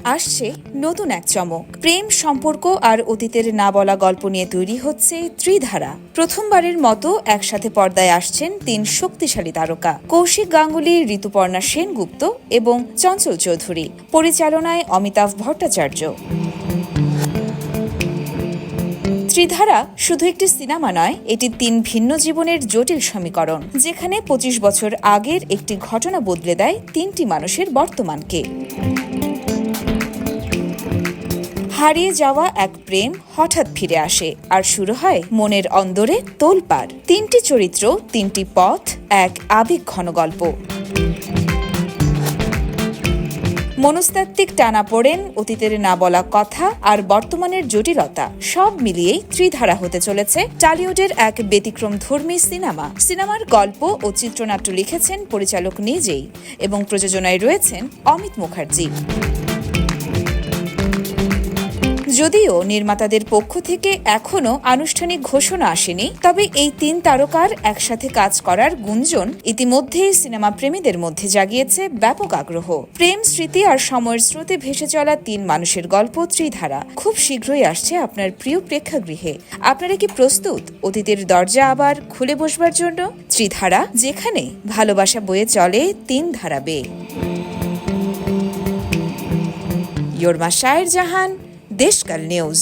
আসছে নতুন এক চমক। প্রেম, সম্পর্ক আর অতীতের না বলা গল্প নিয়ে তৈরি হচ্ছে ত্রিধারা। প্রথমবারের মতো একসাথে পর্দায় আসছেন তিন শক্তিশালী তারকা, কৌশিক গাঙ্গুলি, ঋতুপর্ণা সেনগুপ্ত এবং চঞ্চল চৌধুরী। পরিচালনায় অমিতাভ ভট্টাচার্য। ত্রিধারা শুধু একটি সিনেমা নয়, এটি তিন ভিন্ন জীবনের জটিল সমীকরণ, যেখানে ২৫ বছর আগের একটি ঘটনা বদলে দেয় তিনটি মানুষের বর্তমানকে। হারিয়ে যাওয়া এক প্রেম হঠাৎ ফিরে আসে, আর শুরু হয় মনের অন্দরে তোলপাড়। তিনটি চরিত্র, তিনটি পথ, এক আবেগঘন গল্প। মনস্তাত্ত্বিক টানাপোড়েন, অতীতের না বলা কথা আর বর্তমানের জটিলতা, সব মিলিয়েই ত্রিধারা হতে চলেছে টলিউডের এক ব্যতিক্রমধর্মী সিনেমা। সিনেমার গল্প ও চিত্রনাট্য লিখেছেন পরিচালক নিজেই এবং প্রযোজনায় রয়েছেন অমিত মুখার্জি। যদিও নির্মাতাদের পক্ষ থেকে এখনো আনুষ্ঠানিক ঘোষণা আসেনি, তবে এই তিন তারকার একসাথে কাজ করার গুঞ্জন ইতিমধ্যেই সিনেমা প্রেমীদের মধ্যে জাগিয়েছে ব্যাপক আগ্রহ। প্রেম, স্মৃতি আর সময়ের স্রোতে ভেসে চলা তিন মানুষের গল্প ত্রিধারা খুব শীঘ্রই আসছে আপনার প্রিয় প্রেক্ষাগৃহে। আপনারা কি প্রস্তুত অতীতের দরজা আবার খুলে বসবার জন্য? ত্রিধারা, যেখানে ভালোবাসা বয়ে চলে তিন ধারা বেয়ে। योरमा शायर जहान, देशकाल न्यूज।